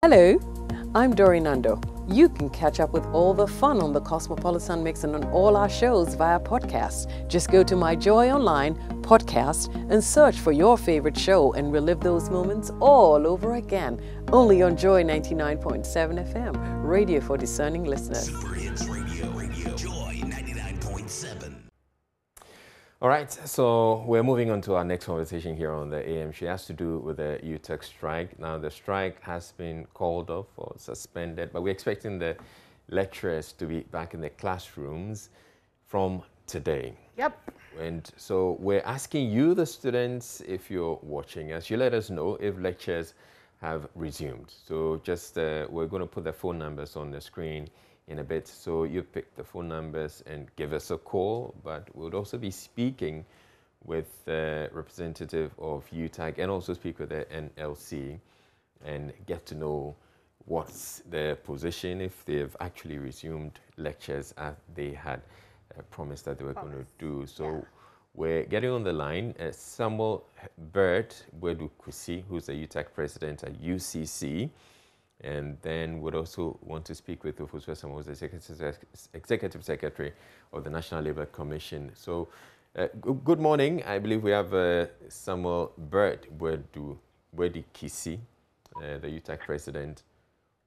Hello, I'm Dori Nando. You can catch up with all the fun on the Cosmopolitan Mix and on all our shows via podcast. Just go to My Joy Online podcast and search for your favorite show and relive those moments all over again. Only on Joy 99.7 FM, radio for discerning listeners. Super Hits Radio, Joy 99.7. All right, so we're moving on to our next conversation here on the AM. She has to do with the UTAG strike. Now, the strike has been called off or suspended, but we're expecting the lecturers to be back in the classrooms from today. Yep. And so we're asking you, the students, if you're watching us, you let us know if lectures have resumed. So just we're going to put the phone numbers on the screen in a bit, so you pick the phone numbers and give us a call, but we'll also be speaking with the representative of UTAG and also speak with the NLC and get to know what's their position, if they've actually resumed lectures as they had promised that they were going to do. So we're getting on the line Samuel Bert Wedu Kusi, who's the UTAG president at UCC. And then we'd also want to speak with Ofusua Samuel, who's the Executive Secretary of the National Labour Commission. So, good morning. I believe we have Samuel Bert Wedi Kisi, the UTAG President,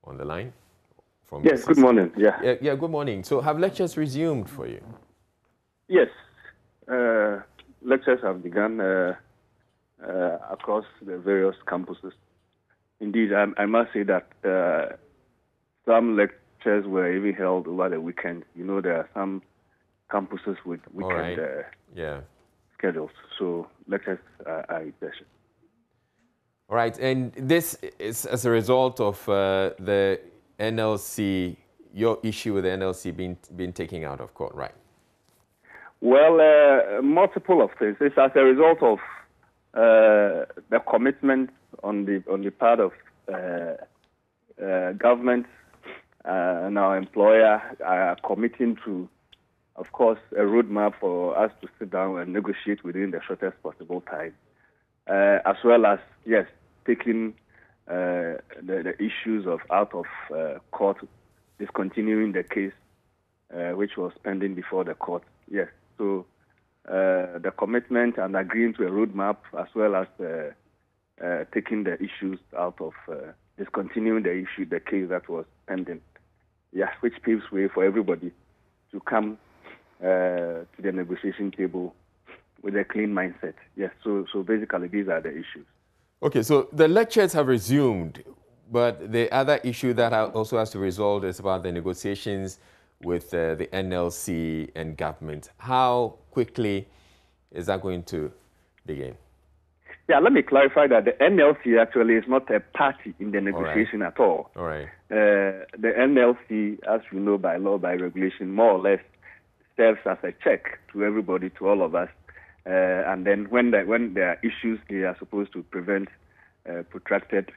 on the line. From yes, good morning. Yeah, good morning. So, have lectures resumed for you? Yes, lectures have begun across the various campuses. Indeed, I must say that some lectures were even held over the weekend. You know, there are some campuses with weekend schedules, so lectures are in session. All right, and this is as a result of the NLC, your issue with the NLC being taken out of court, right? Well, multiple of things. It's as a result of the commitment on the part of government and our employer are committing to, of course, a roadmap for us to sit down and negotiate within the shortest possible time, as well as, yes, taking the issues of out of court, discontinuing the case which was pending before the court. Yes, so the commitment and agreeing to a roadmap, as well as taking the issues out of discontinuing the case that was pending. Yeah, which paves way for everybody to come to the negotiation table with a clean mindset. Yes, so basically these are the issues. Okay, so the lectures have resumed, but the other issue that also has to be resolved is about the negotiations with the NLC and government. How quickly is that going to begin? Yeah, let me clarify that the NLC actually is not a party in the negotiation at all. All right. The NLC, as you know, by law, by regulation, more or less serves as a check to everybody, to all of us. And then when there are issues, they are supposed to prevent protracted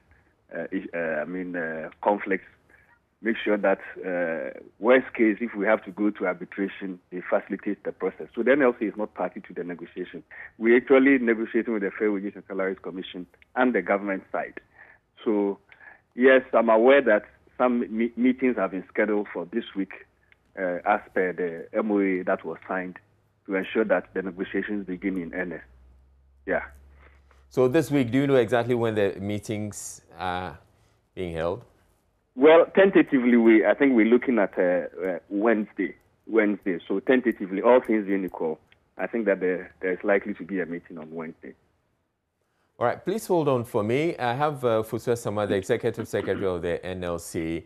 conflicts. Make sure that, worst case, if we have to go to arbitration, they facilitate the process. So the NLC is not party to the negotiation. We're actually negotiating with the Fair Wages and Salaries Commission and the government side. So, yes, I'm aware that some meetings have been scheduled for this week as per the MOA that was signed to ensure that the negotiations begin in earnest. Yeah. So this week, do you know exactly when the meetings are being held? Well, tentatively, I think we're looking at Wednesday. So tentatively, all things being equal, I think that there's likely to be a meeting on Wednesday. All right, please hold on for me. I have Ofusua Samuel, the Executive Secretary of the NLC,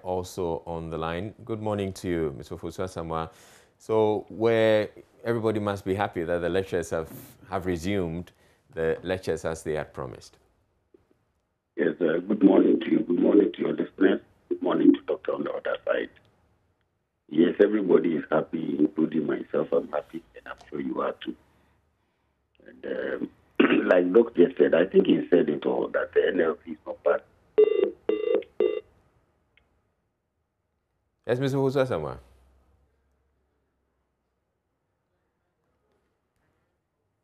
also on the line. Good morning to you, Mr. Ofusua Samuel. So where everybody must be happy that the lectures have resumed the lectures as they had promised. Yes, good morning to you. Good morning to your listeners. Good morning to Doctor on the other side. Yes, everybody is happy, including myself. I'm happy, and I'm sure you are too. And like Doctor said, I think he said it all, that the NLC is not bad. Yes, Mr. Ofusua Samuel.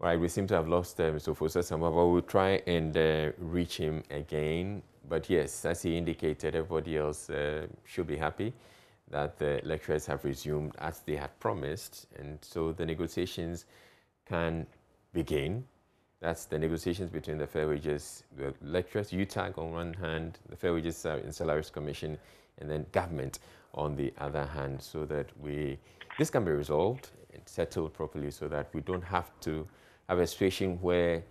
Right, we seem to have lost Mr. Ofusua Samuel, but we'll try and reach him again. But yes, as he indicated, everybody else should be happy that the lecturers have resumed as they had promised, and so the negotiations can begin. That's the negotiations between the Fair Wages, the lecturers, UTAG on one hand, the Fair Wages and Salaries Commission, and then government on the other hand, so that this can be resolved and settled properly, so that we don't have to have a situation where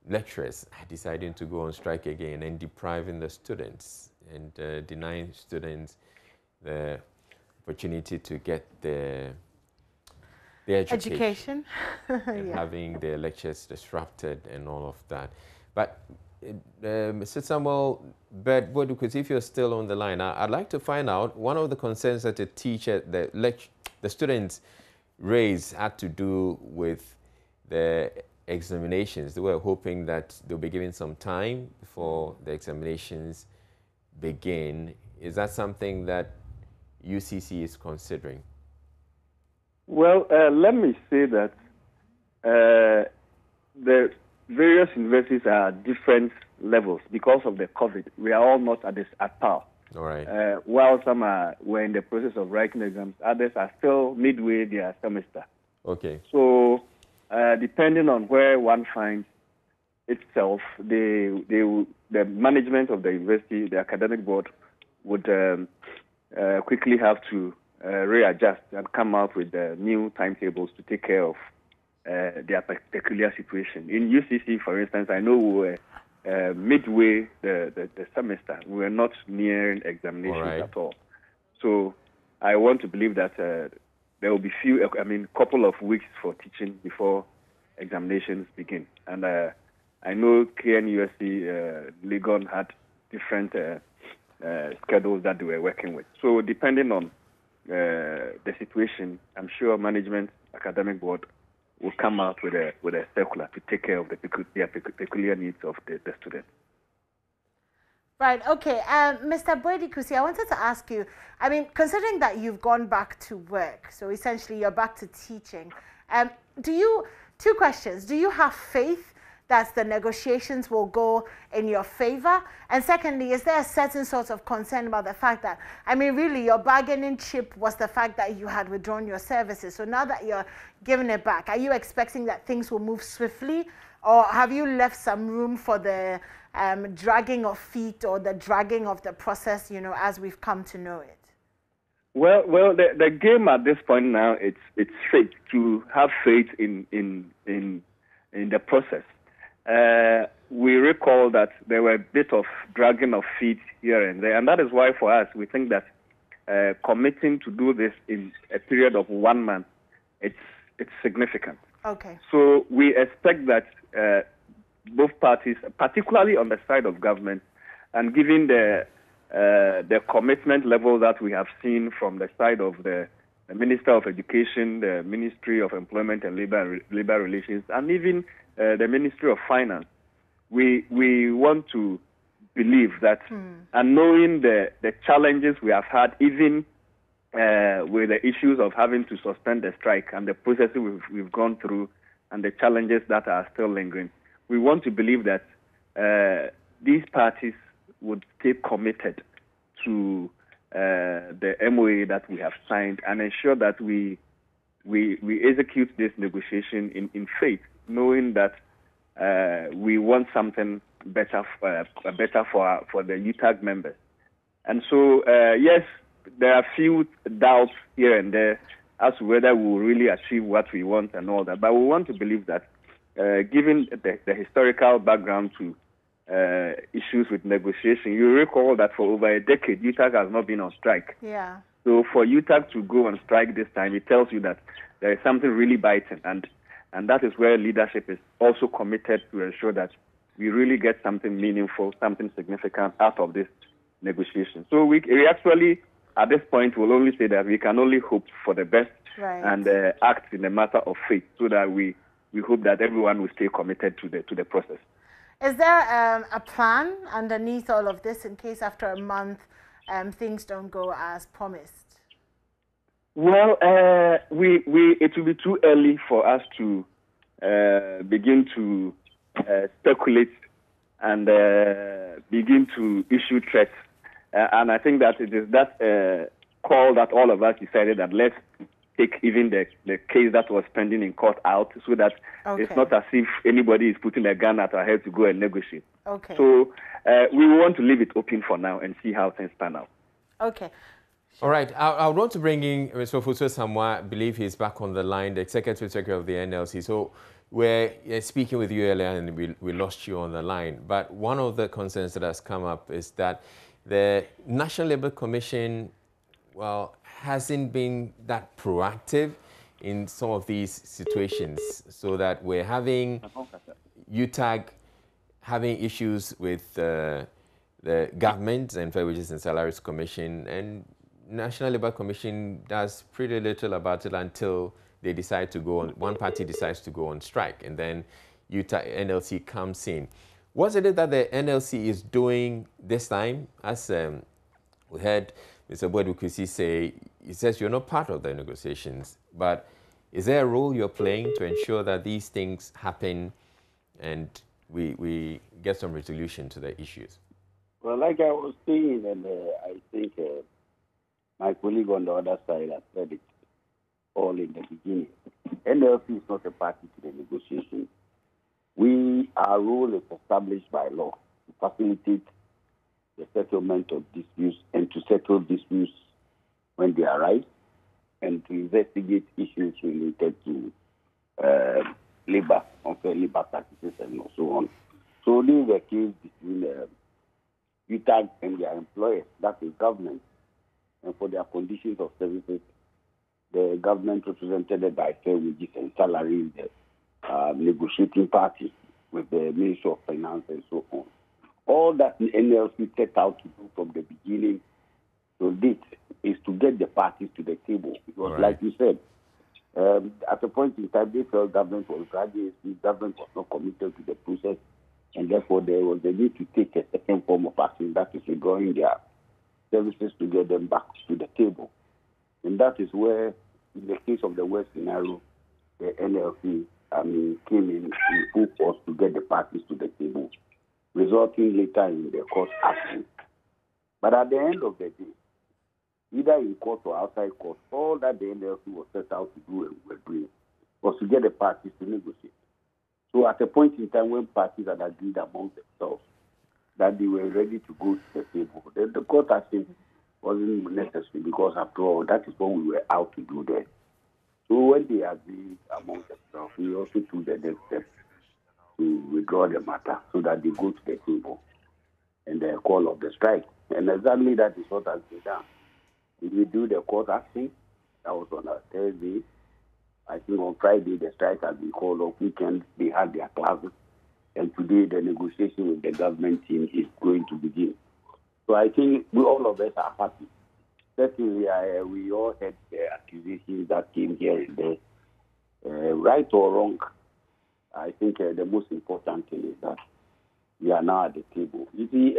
lecturers are deciding to go on strike again and depriving the students and denying students the opportunity to get their education. And having their lectures disrupted and all of that. But Mr. Samuel Bodukus, if you're still on the line, I'd like to find out one of the concerns that the students raised had to do with the examinations. They were hoping that they'll be given some time before the examinations begin. Is that something that UCC is considering? Well, let me say that the various universities are at different levels because of the COVID. We are all not at par. All right. While some were in the process of writing exams, others are still midway their semester. Okay. So, depending on where one finds itself, the management of the university, the academic board, would quickly have to readjust and come out with new timetables to take care of their peculiar situation. In UCC, for instance, I know we were midway the semester. We were not nearing examinations at all. So I want to believe that there will be couple of weeks for teaching before examinations begin. And I know KNUSC, Legon had different schedules that they were working with. So depending on the situation, I'm sure management, academic board will come out with a circular to take care of the peculiar needs of the students. Right, okay. Mr. Boedikusi, I wanted to ask you, I mean, considering that you've gone back to work, so essentially you're back to teaching, two questions. Do you have faith that the negotiations will go in your favor? And secondly, is there a certain sort of concern about the fact that, I mean, really your bargaining chip was the fact that you had withdrawn your services. So now that you're giving it back, are you expecting that things will move swiftly? Or have you left some room for the dragging of feet or the dragging of the process, you know, as we've come to know it? Well, the game at this point now, it's faith, to have faith in the process. We recall that there were a bit of dragging of feet here and there, and that is why for us, we think that committing to do this in a period of 1 month, it's significant. Okay. So we expect that both parties, particularly on the side of government, and given the commitment level that we have seen from the side of the Minister of Education, the Ministry of Employment and Labor Relations, and even the Ministry of Finance, we want to believe that, and knowing the challenges we have had, even with the issues of having to suspend the strike and the processes we've gone through and the challenges that are still lingering, we want to believe that these parties would stay committed to the MOA that we have signed and ensure that we execute this negotiation in faith, knowing that we want something better for the UTAG members. And so, yes, there are few doubts here and there as to whether we will really achieve what we want and all that. But we want to believe that, given the historical background to issues with negotiation, you recall that for over a decade, UTAG has not been on strike. Yeah. So for UTAG to go on strike this time, it tells you that there is something really biting, and that is where leadership is also committed to ensure that we really get something meaningful, something significant out of this negotiation. So we actually, at this point, will only say that we can only hope for the best, right, and act in a matter of faith, so that we hope that everyone will stay committed to the process. Is there a plan underneath all of this in case after a month things don't go as promised? Well, it will be too early for us to begin to speculate and begin to issue threats. And I think that it is that call that all of us decided that let's take even the case that was pending in court out, so that it's not as if anybody is putting a gun at our head to go and negotiate. Okay. So we want to leave it open for now and see how things pan out. Okay. All right. I want to bring in Mr. Fuso Samwa. I believe he's back on the line, the Executive Secretary of the NLC. So we're speaking with you earlier and we lost you on the line. But one of the concerns that has come up is that the National Labour Commission, well, hasn't been that proactive in some of these situations, so that we're having UTAG having issues with the government and Fair Wages and Salaries Commission, and National Labour Commission does pretty little about it until they decide to go on, one party decides to go on strike, and then UTAG NLC comes in. What is it that the NLC is doing this time? As we heard Mr. Boyd-Kusi say, he says you're not part of the negotiations, but is there a role you're playing to ensure that these things happen and we get some resolution to the issues? Well, like I was saying, and I think my colleague on the other side has said it all in the beginning, NLC is not a party to the negotiation. Our role is established by law to facilitate the settlement of disputes and to settle disputes when they arise, and to investigate issues related to labor, unfair labor practices, and so on. So this is a case between UTAG and their employers, that is government, and for their conditions of services, the government represented by Fair Wages and Salaries, the negotiating party with the Ministry of Finance and so on. All that the NLC set out to do from the beginning to date is to get the parties to the table. Because, right, like you said, at a point in time, they felt government was dragging, government was not committed to the process, and therefore there was the need to take a second form of action, that is withdrawing their services to get them back to the table. And that is where, in the case of the West scenario, the NLC came in full force to get the parties to the table, resulting later in the court action. But at the end of the day, either in court or outside court, all that the NLC was set out to do and were doing was to get the parties to negotiate. So at a point in time when parties had agreed among themselves that they were ready to go to the table, then the court action wasn't necessary, because after all, that is what we were out to do there. So when they agreed among themselves, we also took the next step to withdraw the matter so that they go to the table and the call of the strike. And exactly that is what has been done. We do the court action. That was on a Thursday. I think on Friday the strike has been called off. Weekend they had their classes, and today the negotiation with the government team is going to begin. So I think all of us are happy. Certainly, we all had the accusations that came here and there, right or wrong. I think the most important thing is that we are now at the table. You see,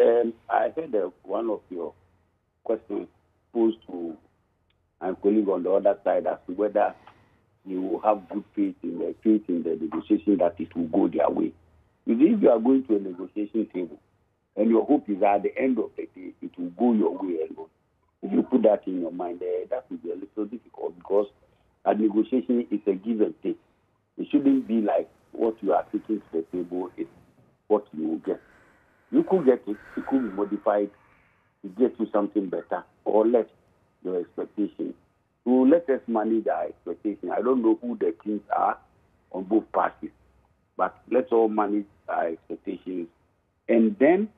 I heard one of your questions posed to my colleague on the other side as to whether you will have good faith in the negotiation that it will go their way. You see, if you are going to a negotiation table and your hope is that at the end of the day it will go your way alone, if you put that in your mind, that will be a little difficult, because a negotiation is a give and take. It shouldn't be like what you are taking to the table is what you will get. You could get it, it could be modified to get you something better or less your expectations. So let us manage our expectations. I don't know who the teams are on both parties, but let's all manage our expectations and then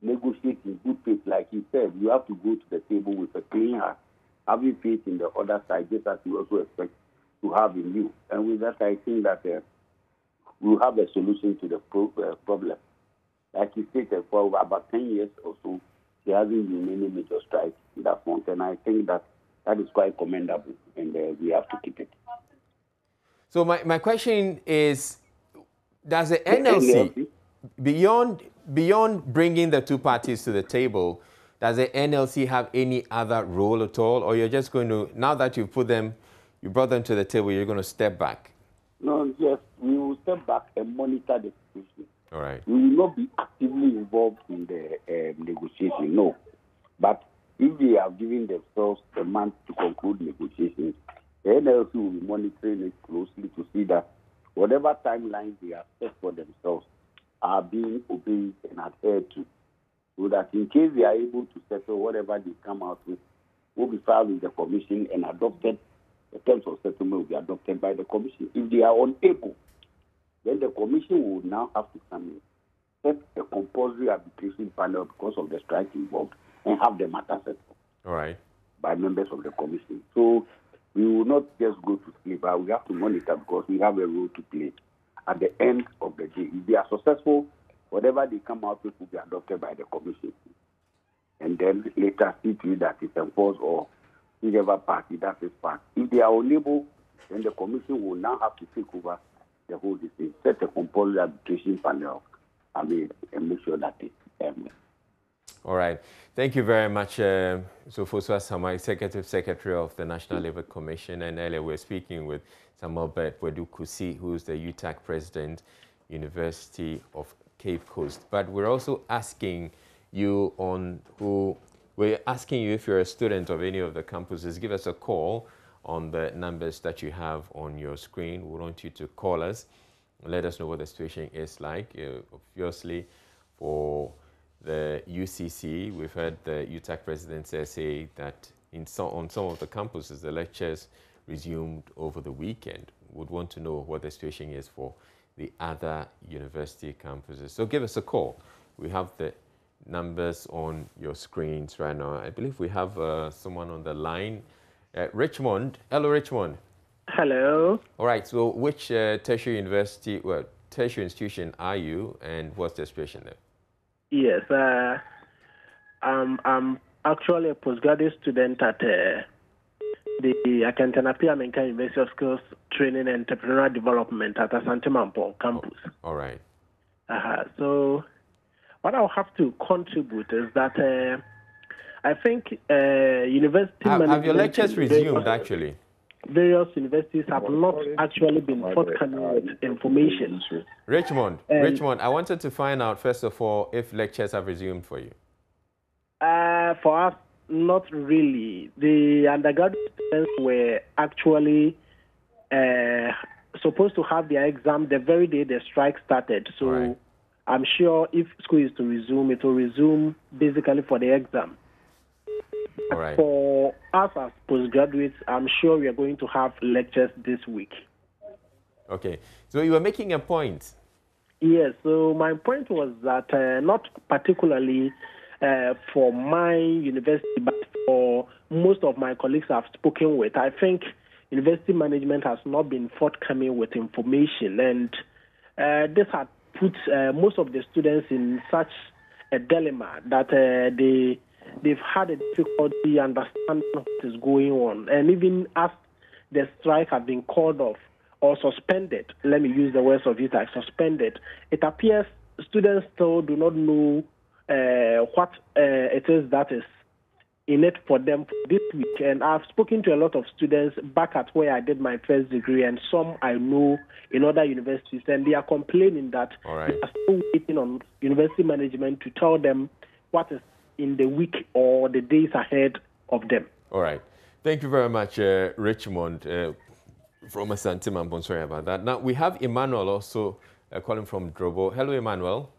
negotiate in good faith. Like you said, you have to go to the table with a clean heart, having faith in the other side, just as you also expect to have in you. And with that, I think that we'll have a solution to the problem. Like you stated, for about 10 years or so, there hasn't been any major strike in that front, and I think that is quite commendable, and we have to keep it. So my question is, does the NLC, beyond bringing the two parties to the table, does the NLC have any other role at all, or you're just going to, now that you brought them to the table, you're going to step back? No, yes, we will step back and monitor the situation. All right. We will not be actively involved in the negotiation, no. But if they have given themselves a month to conclude negotiations, the NLC will be monitoring it closely to see that whatever timelines they have set for themselves are being obeyed and adhered to, so that in case they are able to settle whatever they come out with, will be filed with the commission and adopted. The terms of settlement will be adopted by the commission. If they are unable, then the commission will now have to come in, set a compulsory arbitration panel because of the strike involved, and have the matter settled. All right. By members of the commission. So we will not just go to sleep, but we have to monitor because we have a role to play. At the end of the day, if they are successful, whatever they come out with will be adopted by the commission. And then later see to it that it's enforced, or whichever party that is part. If they are unable, then the commission will now have to take over the whole thing, set a compulsory arbitration panel, and make sure that it All right. Thank you very much, Sofosua Sama, Executive Secretary of the National Labour Commission. And earlier we're speaking with Samuel Boadu Kusi, who's the UTAG President, University of Cape Coast. But we're also asking you if you're a student of any of the campuses, give us a call on the numbers that you have on your screen. We want you to call us and let us know what the situation is like. Obviously, for the UCC, we've heard the UTAG president say that on some of the campuses, the lectures resumed over the weekend. Would want to know what the situation is for the other university campuses. So give us a call. We have the numbers on your screens right now. I believe we have someone on the line. Richmond. Hello, Richmond. Hello. All right. So which tertiary institution are you, and what's the situation there? Yes, I'm actually a postgraduate student at the Akantana Menka University of Skills Training and Entrepreneurial Development at Asante Mampo campus. All right. So what I'll have to contribute is that I think university have your lectures resumed, actually? Various universities have not actually been forthcoming with information. Richmond, I wanted to find out, first of all, if lectures have resumed for you. For us, not really. The undergraduate students were actually supposed to have their exam the very day the strike started. So right. I'm sure if school is to resume, it will resume basically for the exam. All right. For us as postgraduates, I'm sure we are going to have lectures this week. Okay. So you were making a point. Yes. So my point was that not particularly for my university, but for most of my colleagues I've spoken with, I think university management has not been forthcoming with information. And this had put most of the students in such a dilemma that they've had a difficulty understanding what is going on. And even as the strike has been called off or suspended, let me use the words of UTAG, suspended, it appears students still do not know what it is that is in it for them this week. And I've spoken to a lot of students back at where I did my first degree, and some I know in other universities, and they are complaining that they are still waiting on university management to tell them what is in the week or the days ahead of them. All right. Thank you very much, Richmond, from Asante Mampo. I'm sorry about that. Now, we have Emmanuel also calling from Drobo. Hello, Emmanuel.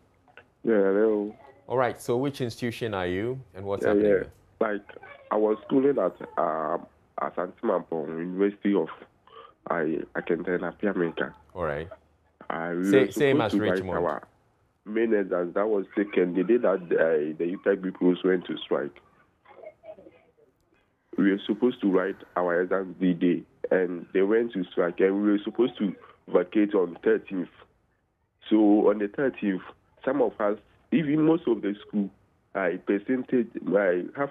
Yeah, hello. All right. So which institution are you, and what's happening there? Like, I was schooling at Asante Mampo, University of Akantana Menka. All right. Same as Richmond. Our main exams, that was taken the day that the UTAG people went to strike. We were supposed to write our exams the day, and they went to strike, and we were supposed to vacate on 13th. So on the 13th, some of us, even most of the school, half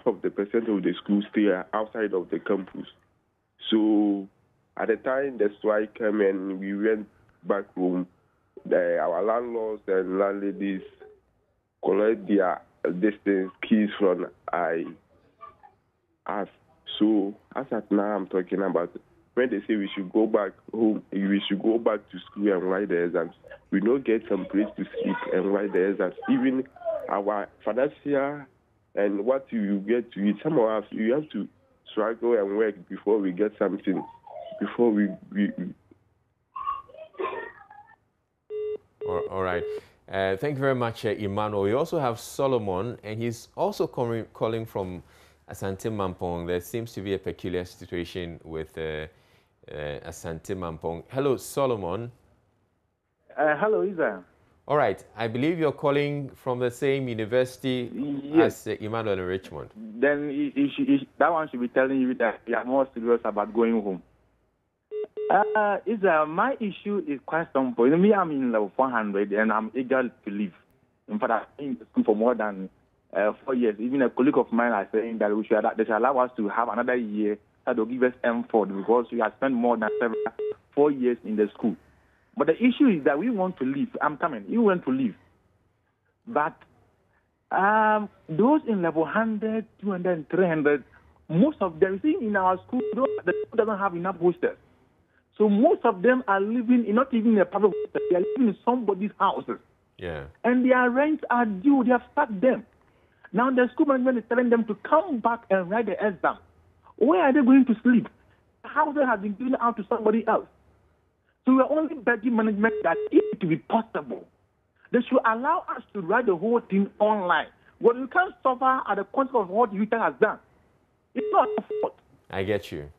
of the percentage of the school stay outside of the campus. So at the time the strike came and we went back home, our landlords and landladies collect their distance keys from us. So as at now I'm talking about, when they say we should go back home, we should go back to school and write the exams, we don't get some place to sleep and write the exams. Even our financial and what you get to eat, some of us, you have to struggle and work before we get something, before we All right. Thank you very much, Emmanuel. We also have Solomon, and he's also calling from Asante Mampong. There seems to be a peculiar situation with Asante Mampong. Hello, Solomon. Hello, Isa. All right. I believe you're calling from the same university Yes. as Emmanuel in Richmond. Then that one should be telling you that you are more serious about going home. Isa, my issue is quite simple. Me, I'm in level 400 and I'm eager to leave. In fact, I've been in school for more than 4 years. Even a colleague of mine is saying that they should allow us to have another year that will give us M4 because we have spent more than 4 years in the school. But the issue is that we want to leave. I'm coming. You want to leave. But those in level 100, 200, 300, most of them, see, in our school, the school doesn't have enough hostels. So most of them are living in not even a public hostel. They are living in somebody's houses. Yeah. And their rents are due. They have sacked them. Now the school management is telling them to come back and write the exam. Where are they going to sleep? The houses have been given out to somebody else. So we are only begging management that if it be possible, they should allow us to write the whole thing online. But we can't suffer at the consequence of what UTAG has done. It's not our fault. I get you.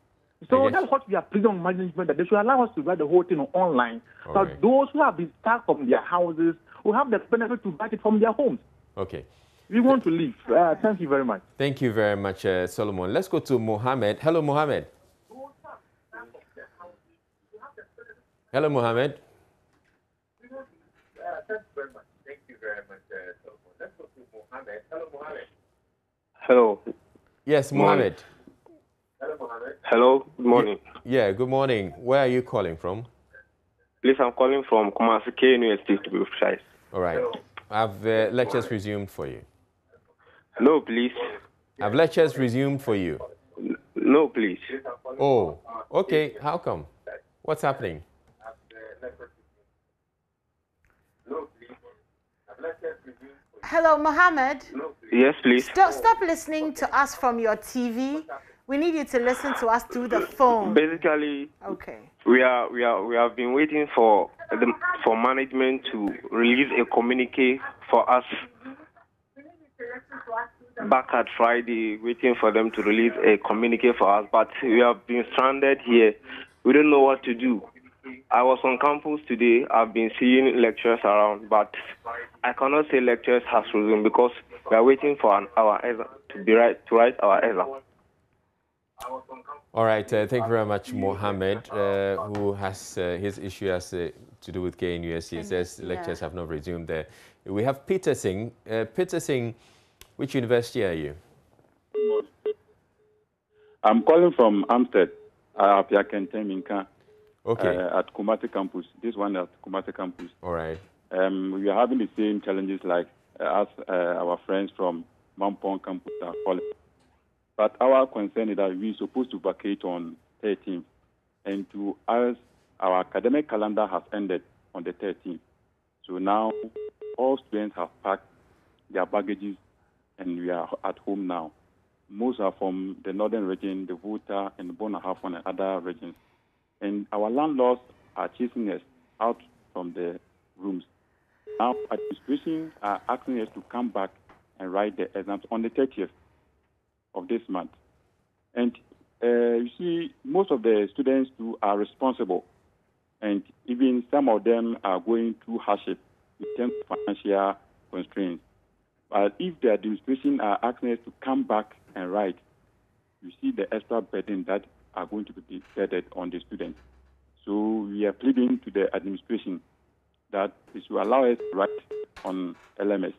So that's what we are pleading on management, that they should allow us to write the whole thing online. So right. Those who have been stuck from their houses will have the benefit to write it from their homes. Okay. We want to leave. Thank you very much. Thank you very much, Solomon. Let's go to Mohammed. Hello, Mohammed. Hello, Mohammed. Hello. Yes, Mohammed. Hello, good morning. Yeah, good morning. Where are you calling from? Please, I'm calling from Kumasi University to be precise. All right. Have lectures resumed for you? No, please. Have lectures resumed for you? No, please. Oh, okay. How come? What's happening? Hello, Mohammed. Yes, please. Stop listening to us from your TV. We need you to listen to us through the phone. Basically, okay. We have been waiting for management to release a communique for us. Back at Friday, waiting for them to release a communique for us, but we have been stranded here. We don't know what to do. I was on campus today. I've been seeing lectures around, but I cannot say lectures has resumed because we are waiting for our exam to write our exam. All right. Thank you very much, Mohammed, who has his issue has to do with KNUS. He says lectures have not resumed there. We have Peter Singh. Peter Singh, which university are you? I'm calling from Amstead, Minka. Okay. At Kumasi campus. This one at Kumasi campus. All right. We are having the same challenges like us, our friends from Mampong campus are calling. But our concern is that we're supposed to vacate on 13th. And to us, our academic calendar has ended on the 13th. So now all students have packed their baggages and we are at home now. Most are from the northern region, the Volta and Bonahafon and other regions. And our landlords are chasing us out from the rooms. Now, administration are asking us to come back and write the exams on the 30th of this month. And you see, most of the students too are responsible. And even some of them are going through hardship in terms of financial constraints. But if the administration are asking us to come back and write, you see the extra burden that are going to be decided on the students. So we are pleading to the administration that it should allow us to write on LMS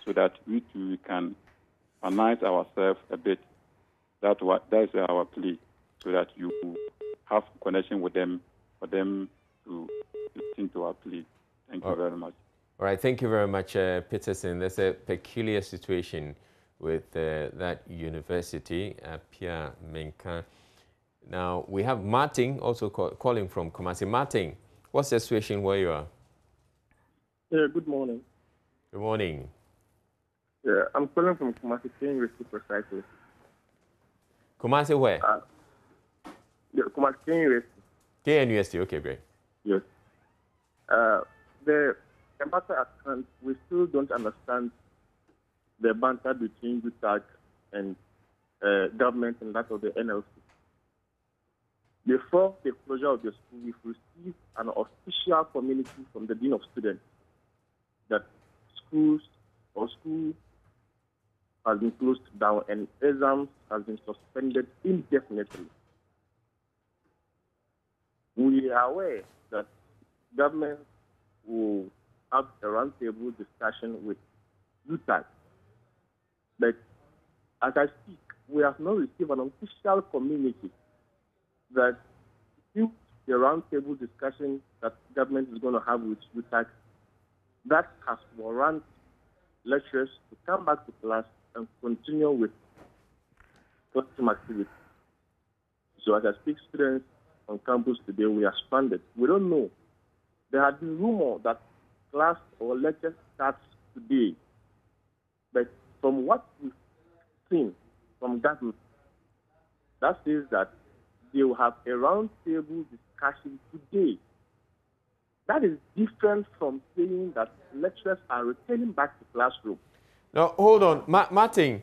so that we too can finance ourselves a bit. That is our plea, so that you have connection with them for them to listen to our plea. Thank you very much. All right, thank you very much, Peterson. There's a peculiar situation with that university, Pia Menka. Now, we have Martin also calling from Kumasi. Martin, what's the situation where you are? Yeah, good morning. Good morning. Yeah, I'm calling from Kumasi University precisely. Kumasi where? Yeah, Kumasi University. KNUST, okay, great. Yes. The matter at hand, we still don't understand the banter between UTAG and government and that of the NLC. Before the closure of the school, we've received an official communique from the Dean of Students that school has been closed down and exams has been suspended indefinitely. We are aware that government will have a roundtable discussion with UTAG, but as I speak, we have not received an official communique that if the roundtable discussion that government is going to have with UTAG, that has warranted lecturers to come back to class and continue with classroom activity. So as I speak, students on campus today, we are stranded. We don't know. There had been rumor that class or lecture starts today, but from what we've seen from government, that says that they will have a roundtable discussion today. That is different from saying that lecturers are returning back to classroom. Now, hold on. Martin,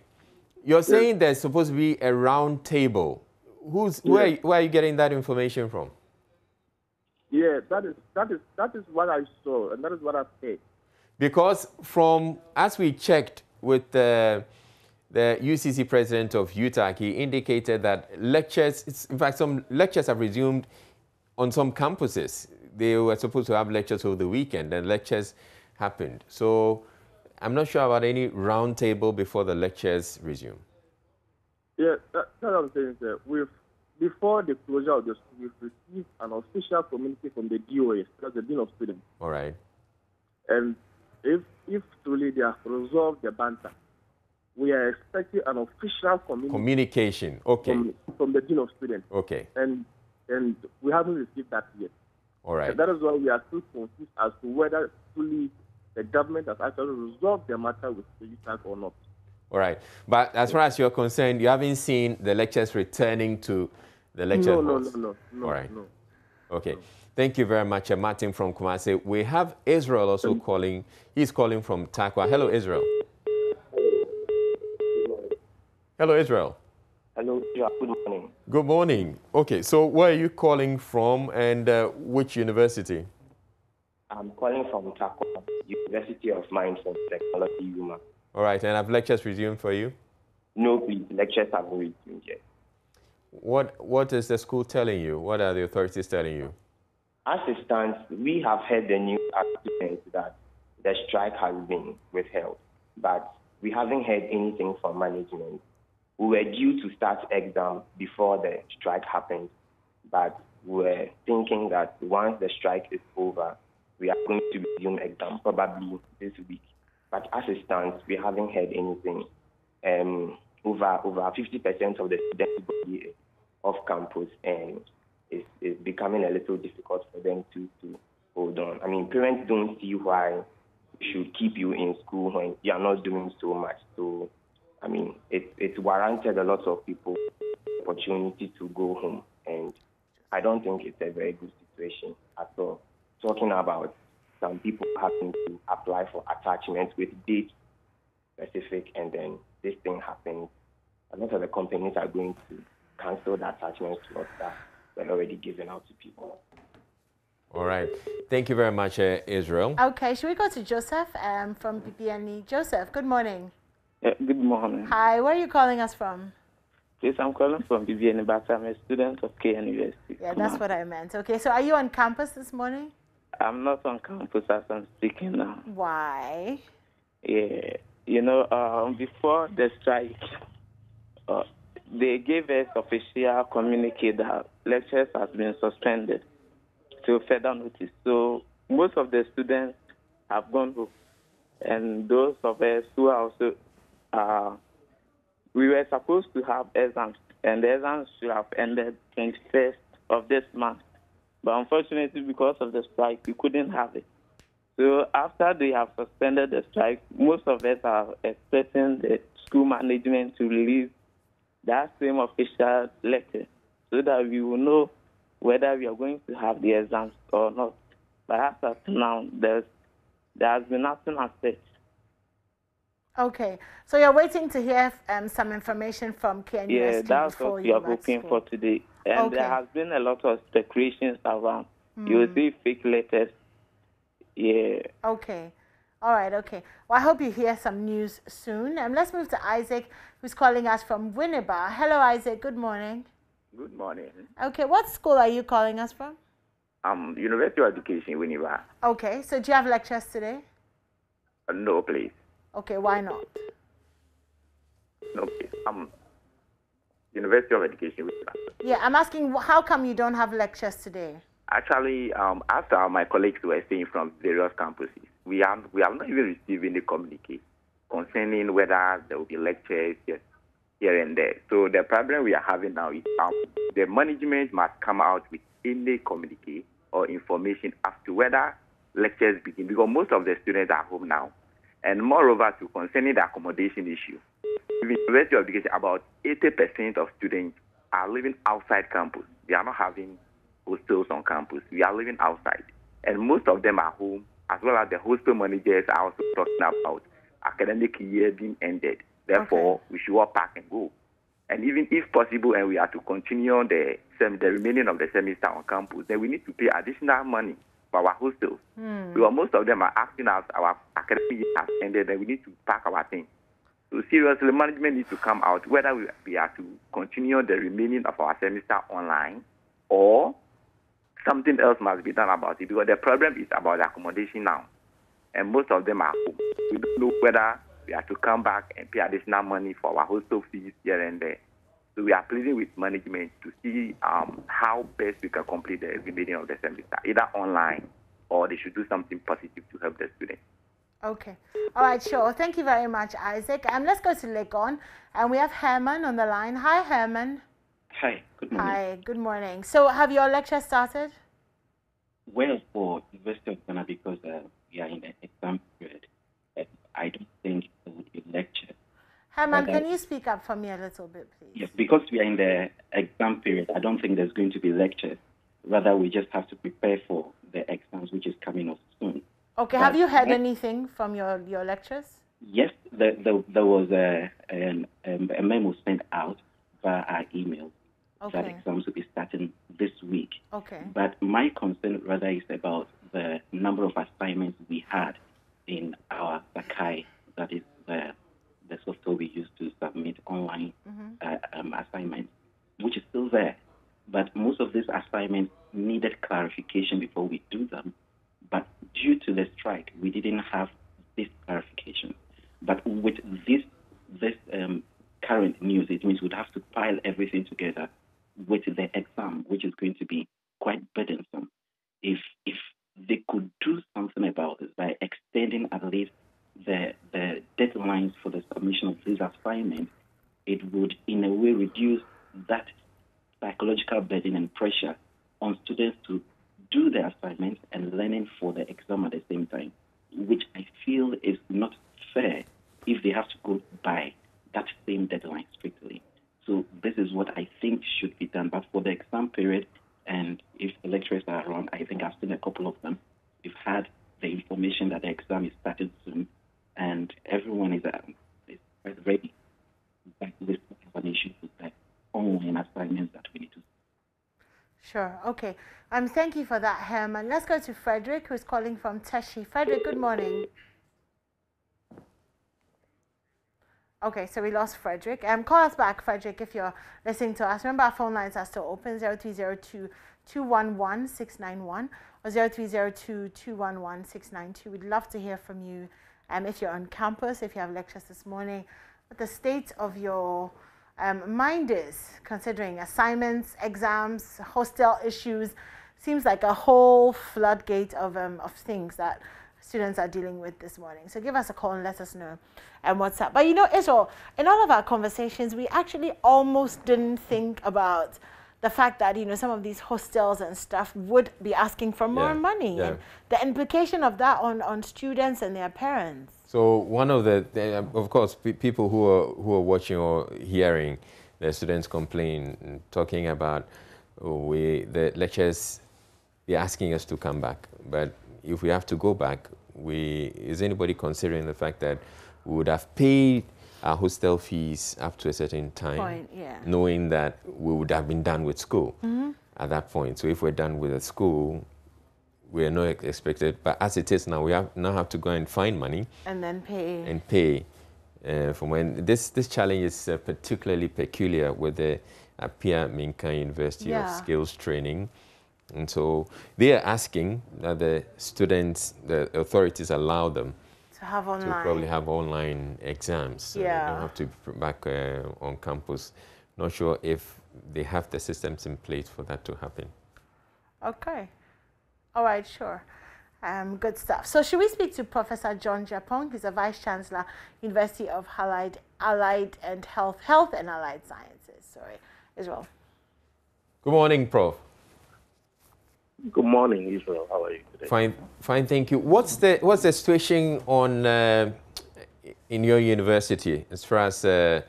you're saying there's supposed to be a round table. Where are you getting that information from? Yeah, that is what I saw, and that is what I've heard. Because as we checked with the UCC president of UTAG, he indicated that lectures, in fact, some lectures have resumed on some campuses. They were supposed to have lectures over the weekend, and lectures happened. So I'm not sure about any round table before the lectures resume. Yeah, that's what I'm saying, sir. Before the closure of the school, we've received an official communique from the DOS, that's the Dean of Students. All right. And if truly they have resolved the banter, we are expecting an official communication. Okay. From the Dean of Students. Okay. And we haven't received that yet. All right. And that is why we are still confused as to whether truly the government has actually resolved the matter with the UTAG or not. All right. But as far as you're concerned, you haven't seen the lectures returning to the lecture halls? No. All right. No. Okay. Thank you very much, Martin from Kumasi. We have Israel also calling. He's calling from Takwa. Hello, Israel. Hello, Israel. Hello, good morning. Good morning. Okay, so where are you calling from and which university? I'm calling from Takwa, University of Mines and Technology, Yuma. All right, and have lectures resumed for you? No, please, lectures haven't resumed yet. What is the school telling you? What are the authorities telling you? As it stands, we have heard the news as students that the strike has been withheld, but we haven't heard anything from management. We were due to start exam before the strike happened, but we were thinking that once the strike is over, we are going to resume exam, probably this week. But as it stands, we haven't heard anything. Over 50% of the students body off campus, and it's becoming a little difficult for them to hold on. I mean, parents don't see why we should keep you in school when you are not doing so much. So, I mean, it's warranted a lot of people opportunity to go home, and I don't think it's a very good situation at all. Talking about some people having to apply for attachments with date specific, and then this thing happens. A lot of the companies are going to cancel the attachments slots that were already given out to people. All right. Thank you very much, Israel. Okay, should we go to Joseph from BBNE? Joseph, good morning. Yeah, good morning. Hi, where are you calling us from? Yes, I'm calling from BBNE, but I'm a student of KNUST. Yeah, that's what I meant. Okay, so are you on campus this morning? I'm not on campus as I'm speaking now. Why? Yeah, you know, before the strike, they gave us official communique that lectures have been suspended till further notice. So most of the students have gone home, and those of us who are also, we were supposed to have exams and the exams should have ended 21st of this month. But unfortunately, because of the strike, we couldn't have it. So after they have suspended the strike, most of us are expecting the school management to release that same official letter so that we will know whether we are going to have the exams or not. But as of now, there has been nothing as such. Okay, so you're waiting to hear some information from KNUST Yeah, that's before what we you are go back to hoping school. for today. And Okay. there has been a lot of speculations around. You will see fake letters. Yeah. Okay. All right, okay. Well, I hope you hear some news soon. Let's move to Isaac, who's calling us from Winneba. Hello, Isaac. Good morning. Good morning. Okay, what school are you calling us from? University of Education, Winneba. Okay, so do you have lectures today? No, please. Okay, why not? No, please. University of Education, Winneba. Yeah, I'm asking how come you don't have lectures today? Actually, after my colleagues were saying from various campuses, we have not even received any communique concerning whether there will be lectures here and there. So the problem we are having now is the management must come out with any communique or information as to whether lectures begin, because most of the students are home now. And moreover, to concerning the accommodation issue, in the University of Education, about 80% of students are living outside campus. They are not having hostels on campus. We are living outside. And most of them are home, as well as the hostel managers are also talking about academic year being ended. Therefore, we should all pack and go. And even if possible, and we are to continue the remaining of the semester on campus, then we need to pay additional money for our hostels. Because most of them are asking us, our academic year has ended, and we need to pack our things. So seriously, management needs to come out whether we are to continue the remaining of our semester online or something else must be done about it, because the problem is about the accommodation now. And most of them are home. We don't know whether we have to come back and pay additional money for our hostel fees here and there. So we are pleading with management to see how best we can complete the remaining of the semester, either online or they should do something positive to help the students. Okay. All right, sure. Thank you very much, Isaac. Let's go to Legon. And we have Herman on the line. Hi, Herman. Hi, good morning. Hi, good morning. So have your lecture started? Well, for University of Ghana, because we are in the exam period, I don't think there would be lecture. Herman, can you speak up for me a little bit, please? Yes, because we are in the exam period, I don't think there's going to be lecture. Rather, we just have to prepare for the exams, which is coming up soon. Okay, have you heard anything from your lectures? Yes, there was a memo sent out via our email that exams will be starting this week. Okay. But my concern rather is about the number of assignments we had in our Sakai, that is the software we use to submit online assignments, which is still there. But most of these assignments needed clarification before we do them. But due to the strike, we didn't have this clarification. But with this current news, it means we'd have to pile everything together with the exam, which is going to be quite burdensome. If they could do something about this by extending at least the deadlines for the submission of these assignments, it would in a way reduce that psychological burden and pressure on students to do the assignments and learning for the exam at the same time, which I feel is not fair if they have to go by that same deadline strictly. So this is what I think should be done. But for the exam period, and if the lecturers are around, I think I've seen a couple of them. We've had the information that the exam is starting soon, and everyone is quite ready. But this is an issue with the online assignments that we need to. Sure. Okay. Thank you for that, Herman. Let's go to Frederick, who's calling from Teshi. Frederick, good morning. Okay, so we lost Frederick. Call us back, Frederick, if you're listening to us. Remember, our phone lines are still open, 0302-211-691 or 0302-211-692. We'd love to hear from you if you're on campus, if you have lectures this morning, what the state of your mind is, considering assignments, exams, hostel issues. Seems like a whole floodgate of things that students are dealing with this morning. So give us a call and let us know and what's up. But you know, Israel, in all of our conversations, we actually almost didn't think about the fact that, you know, some of these hostels and stuff would be asking for more money, and the implication of that on students and their parents. So one of the of course, people who are watching or hearing the students complain, talking about the lecturers, they're asking us to come back. But if we have to go back, is anybody considering the fact that we would have paid our hostel fees up to a certain time, knowing that we would have been done with school at that point? So if we're done with the school, we're not expected. But as it is now, we now have to go and find money and then pay. And pay. From when this challenge is particularly peculiar with the Apia Minka University of Skills Training. And so they are asking that the students, the authorities allow them to have online. To probably have online exams. So they don't have to be back on campus. Not sure if they have the systems in place for that to happen. Okay. All right, sure. Good stuff. So should we speak to Professor John Japong? He's a Vice Chancellor, University of Allied and Health and Allied Sciences. Sorry, Israel. Good morning, Prof. Good morning, Israel. How are you today? Fine, thank you. What's the situation on in your university as far as the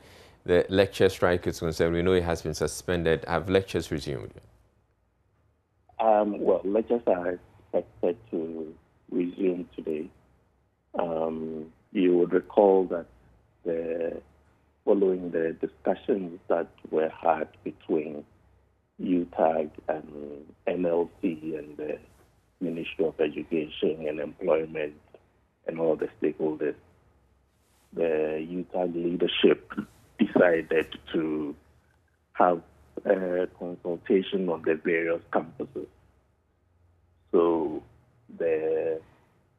lecture strike is concerned? We know it has been suspended. Have lectures resumed? Well, lectures are expected to resume today. You would recall that following the discussions that were had between UTAG and NLC and the Ministry of Education and Employment and all the stakeholders, the UTAG leadership decided to have a consultation on the various campuses. So the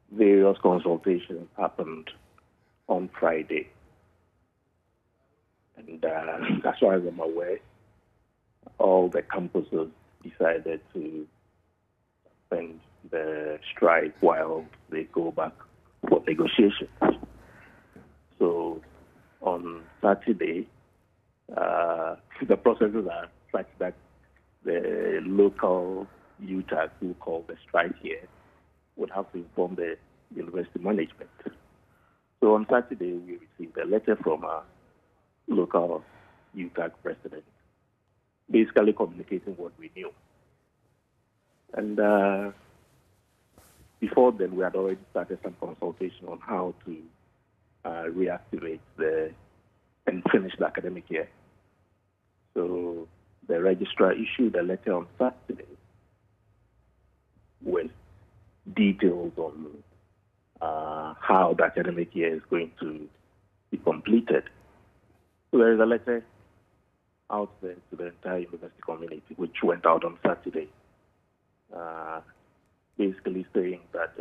various consultations happened on Friday. And as far as I'm aware, all the campuses decided to suspend the strike while they go back for negotiations. So on Saturday, the processes are such that the local UTAG who called the strike here would have to inform the university management. So on Saturday, we received a letter from our local UTAG president, basically communicating what we knew. And before then, we had already started some consultation on how to reactivate and finish the academic year. So the registrar issued a letter on Saturday with details on how the academic year is going to be completed. So there is a letter out there to the entire university community, which went out on Saturday, basically saying that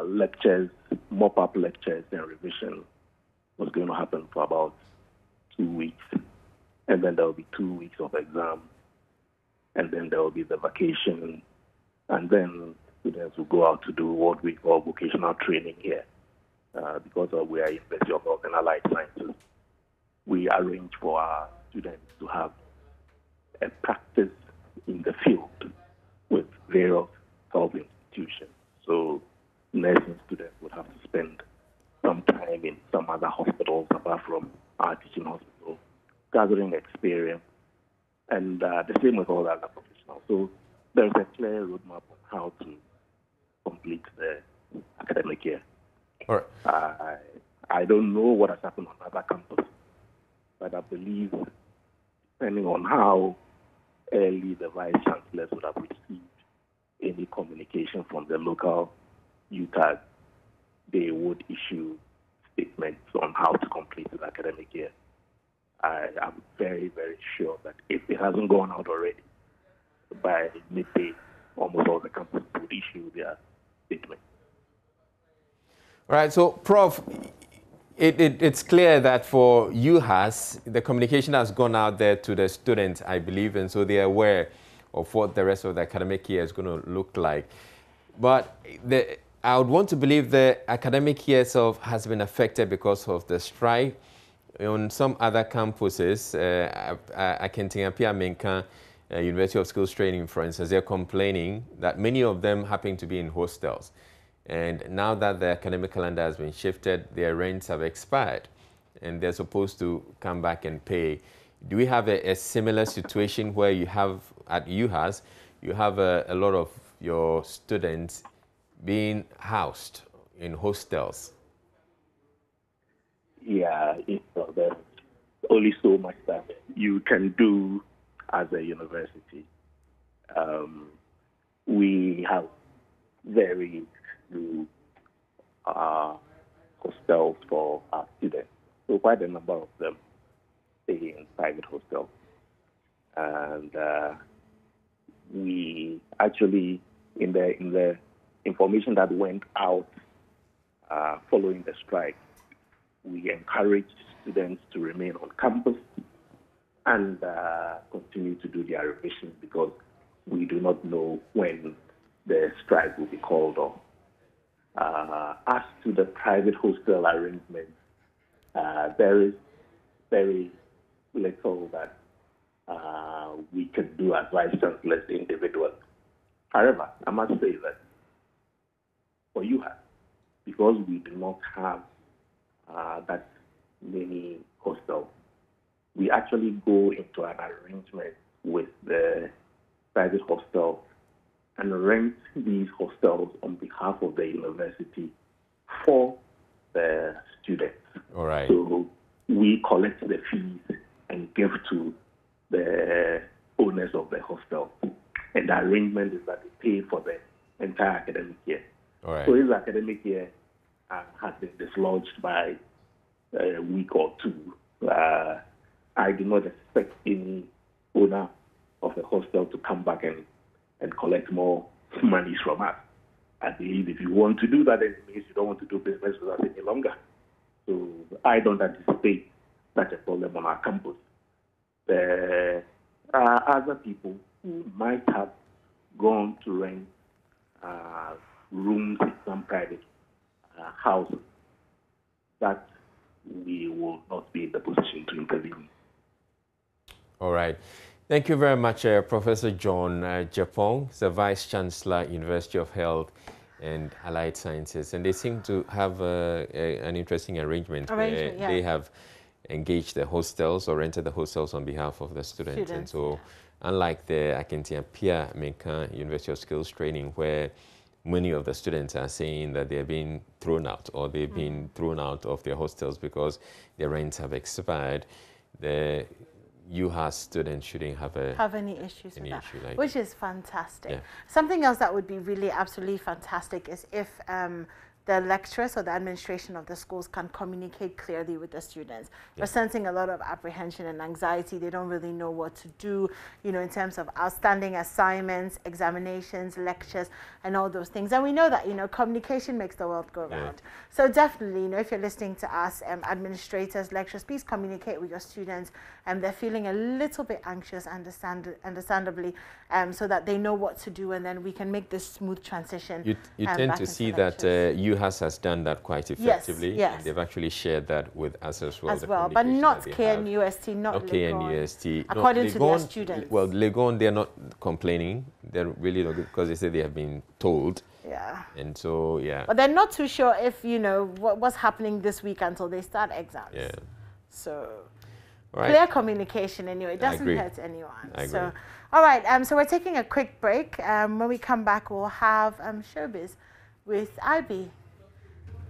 lectures, mop-up lectures and revision was going to happen for about 2 weeks. And then there will be 2 weeks of exam. And then there will be the vacation. And then students will go out to do what we call vocational training here. Because we are University of Health and Allied Sciences, we arrange for our students to have a practice in the field with various health institutions. So nursing students would have to spend some time in some other hospitals apart from our teaching hospital, gathering experience, and the same with all the other professionals. So there's a clear roadmap on how to complete the academic year. All right. I don't know what has happened on other campuses, but I believe, depending on how early the vice chancellors would have received any communication from the local UTAG, they would issue statements on how to complete the academic year. I'm very, very sure that if it hasn't gone out already, by midday, almost all the campuses would issue their statement. All right, so Prof, it's clear that for UHAS, the communication has gone out there to the students, I believe, and so they are aware of what the rest of the academic year is going to look like. But I would want to believe the academic year has been affected because of the strike. On some other campuses, Akintiapia Menka, University of Skills Training, for instance, they're complaining that many of them happen to be in hostels. And now that the academic calendar has been shifted, their rents have expired and they're supposed to come back and pay. Do we have a similar situation where you have, at UHAS, you have a lot of your students being housed in hostels? Yeah, there's only so much that you can do as a university. We have very few hostels for our students. So quite a number of them stay in private hostels. And we actually, in the information that went out following the strike, we encouraged students to remain on campus and continue to do their revisions because we do not know when the strike will be called off. As to the private hostel arrangement, there is very little that we can do as vice chancellors individually. However, I must say that for UHAS, because we do not have that many hostels, we actually go into an arrangement with the private hostels and rent these hostels on behalf of the university for the students. All right. So we collect the fees and give to the owners of the hostel. And the arrangement is that they pay for the entire academic year. All right. So this academic year has been dislodged by a week or two. I do not expect any owner of a hostel to come back and collect more monies from us. I believe if you want to do that, it means you don't want to do business with us any longer. So I don't anticipate such a problem on our campus. There are other people who might have gone to rent rooms in some private houses that we will not be in the position to intervene. All right. Thank you very much, Professor John Japong, the Vice Chancellor, University of Health and Allied Sciences. And they seem to have an interesting arrangement where they have engaged the hostels or rented the hostels on behalf of the students. And so unlike the Akintiapia Menka University of Skills Training, where many of the students are saying that they're being thrown out or they've been thrown out of their hostels because their rents have expired, the UHAS students shouldn't have any issues with that, like which is fantastic. Yeah. Something else that would be really absolutely fantastic is if the lecturers or the administration of the schools can communicate clearly with the students. We're sensing a lot of apprehension and anxiety. They don't really know what to do, in terms of outstanding assignments, examinations, lectures, and all those things. And we know that, communication makes the world go round. So definitely, if you're listening to us, administrators, lecturers, please communicate with your students. They're feeling a little bit anxious, understandably, so that they know what to do, and then we can make this smooth transition. You tend to see that UHAS has done that quite effectively. Yes. And they've actually shared that with us as well. But not KNUST, not KNUST. According to their students. Well, Legon, they're not complaining. They're really not, because they say they have been told. Yeah. And so, But they're not too sure if, what's happening this week until they start exams. Yeah. So, right. Clear communication anyway. It doesn't hurt anyone. So, all right. So we're taking a quick break. When we come back, we'll have Showbiz with IB.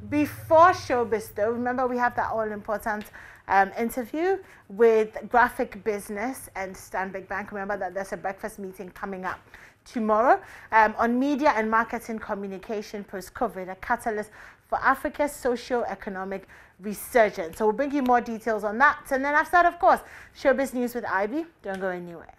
Before Showbiz, though, remember we have that all-important interview with Graphic Business and Stanbic Bank. Remember that there's a breakfast meeting coming up tomorrow on media and marketing communication post-COVID, a catalyst for Africa's socio-economic resurgence. So we'll bring you more details on that. And then after that, of course, Showbiz News with IB. Don't go anywhere.